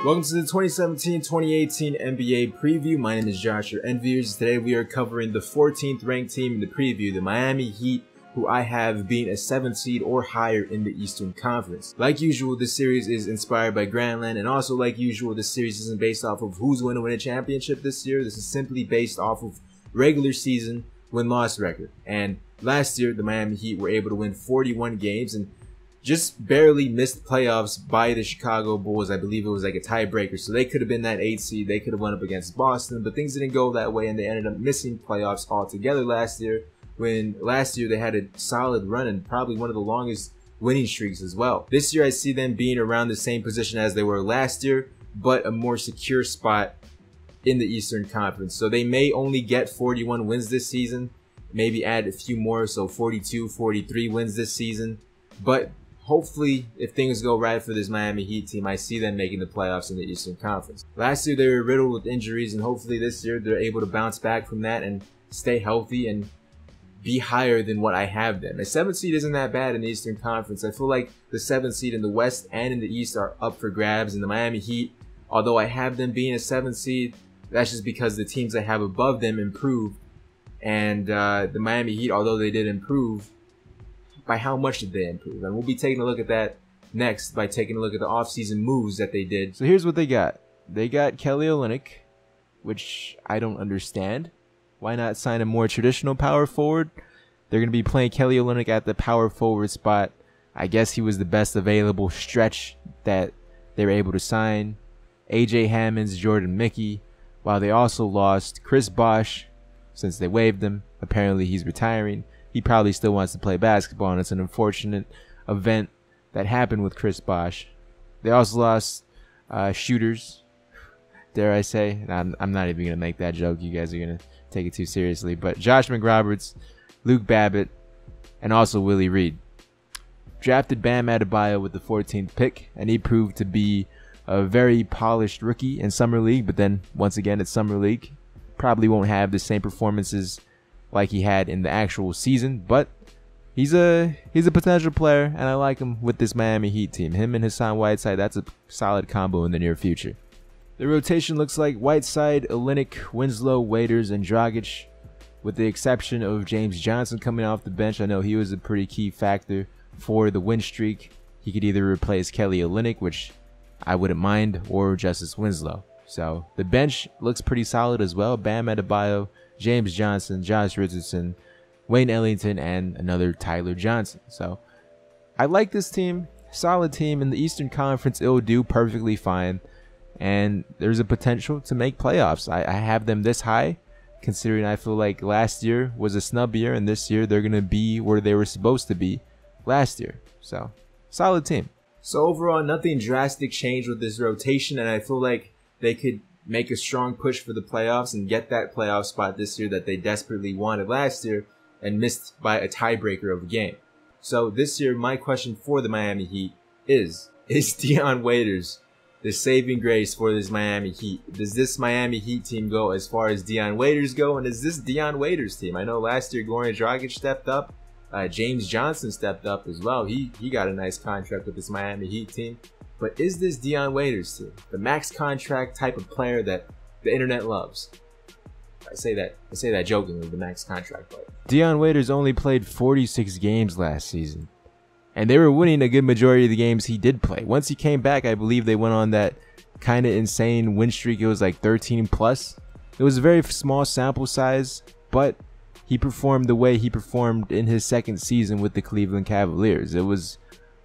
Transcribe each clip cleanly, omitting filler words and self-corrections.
Welcome to the 2017-2018 NBA preview. My name is Josh, your Enviers. Today we are covering the 14th ranked team in the preview, the Miami Heat, who I have being a 7th seed or higher in the Eastern Conference. Like usual, this series is inspired by Grantland, and also like usual, this series isn't based off of who's going to win a championship this year. This is simply based off of regular season win-loss record. And last year, the Miami Heat were able to win 41 games and just barely missed playoffs by the Chicago Bulls. I believe it was like a tiebreaker, so they could have been that 8th seed. They could have went up against Boston, but things didn't go that way, and they ended up missing playoffs altogether last year, when last year they had a solid run and probably one of the longest winning streaks as well. This year I see them being around the same position as they were last year, but a more secure spot in the Eastern Conference. So they may only get 41 wins this season, maybe add a few more, so 42, 43 wins this season, but hopefully, if things go right for this Miami Heat team, I see them making the playoffs in the Eastern Conference. Last year, they were riddled with injuries, and hopefully this year, they're able to bounce back from that and stay healthy and be higher than what I have them. A 7th seed isn't that bad in the Eastern Conference. I feel like the 7th seed in the West and in the East are up for grabs, and the Miami Heat, although I have them being a 7th seed, that's just because the teams I have above them improved, and the Miami Heat, although they did improve, by how much did they improve? And we'll be taking a look at that next by taking a look at the offseason moves that they did. So here's what they got. They got Kelly Olynyk, which I don't understand. Why not sign a more traditional power forward? They're going to be playing Kelly Olynyk at the power forward spot. I guess he was the best available stretch that they were able to sign. AJ Hammons, Jordan Mickey, while they also lost Chris Bosh since they waived him. Apparently he's retiring. He probably still wants to play basketball, and it's an unfortunate event that happened with Chris Bosh. They also lost shooters, dare I say. I'm not even going to make that joke. You guys are going to take it too seriously. But Josh McRoberts, Luke Babbitt, and also Willie Reed. Drafted Bam Adebayo with the 14th pick, and he proved to be a very polished rookie in Summer League. But then, once again, it's Summer League. Probably won't have the same performances like he had in the actual season, but he's a potential player, and I like him with this Miami Heat team. Him and Hassan Whiteside, that's a solid combo in the near future. The rotation looks like Whiteside, Olynyk, Winslow, Waiters, and Dragic, with the exception of James Johnson coming off the bench. I know he was a pretty key factor for the win streak. He could either replace Kelly Olynyk, which I wouldn't mind, or Justice Winslow. So the bench looks pretty solid as well. Bam Adebayo, James Johnson, Josh Richardson, Wayne Ellington, and another Tyler Johnson. So I like this team. Solid team. In the Eastern Conference, it'll do perfectly fine. And there's a potential to make playoffs. I have them this high, considering I feel like last year was a snub year, and this year they're going to be where they were supposed to be last year. So solid team. So overall, nothing drastic changed with this rotation, and I feel like they could make a strong push for the playoffs and get that playoff spot this year that they desperately wanted last year and missed by a tiebreaker of a game. So this year, my question for the Miami Heat is Dion Waiters the saving grace for this Miami Heat? Does this Miami Heat team go as far as Dion Waiters go? And is this Dion Waiters team? I know last year Goran Dragic stepped up. James Johnson stepped up as well. He got a nice contract with this Miami Heat team. But is this Dion Waiters team, the max contract type of player that the internet loves? I say that jokingly, the max contract player. Dion Waiters only played 46 games last season, and they were winning a good majority of the games he did play. Once he came back, I believe they went on that kind of insane win streak. It was like 13 plus. It was a very small sample size, but he performed the way he performed in his second season with the Cleveland Cavaliers. It was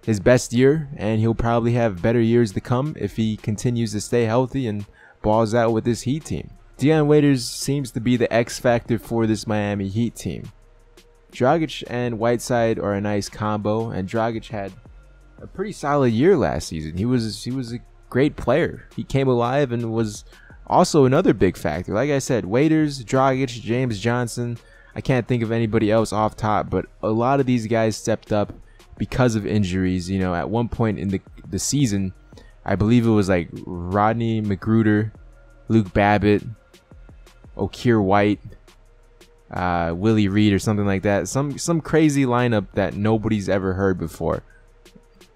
his best year, and he'll probably have better years to come if he continues to stay healthy and balls out with this Heat team. Dion Waiters seems to be the X factor for this Miami Heat team. Dragic and Whiteside are a nice combo, and Dragic had a pretty solid year last season. He was a great player. He came alive and was also another big factor. Like I said, Waiters, Dragic, James Johnson. I can't think of anybody else off top, but a lot of these guys stepped up because of injuries. You know, at one point in the season, I believe it was like Rodney McGruder, Luke Babbitt, O'Kear White, Willie Reed or something like that. Some crazy lineup that nobody's ever heard before.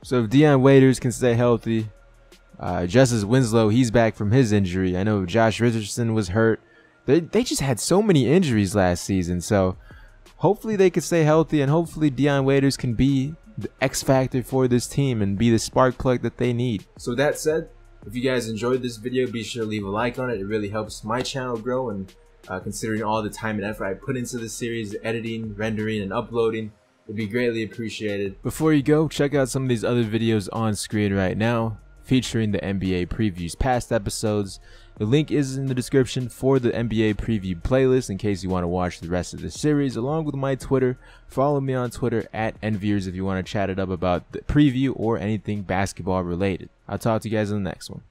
So if Dion Waiters can stay healthy, Justice Winslow, he's back from his injury. I know Josh Richardson was hurt. They just had so many injuries last season, so hopefully they can stay healthy, and hopefully Dion Waiters can be the X factor for this team and be the spark plug that they need. So with that said, if you guys enjoyed this video, be sure to leave a like on it. It really helps my channel grow, and considering all the time and effort I put into this series, editing, rendering, and uploading, it'd be greatly appreciated. Before you go, check out some of these other videos on screen right now featuring the NBA previews past episodes. The link is in the description for the NBA preview playlist in case you want to watch the rest of the series, along with my Twitter. Follow me on Twitter at Enviers if you want to chat it up about the preview or anything basketball related. I'll talk to you guys in the next one.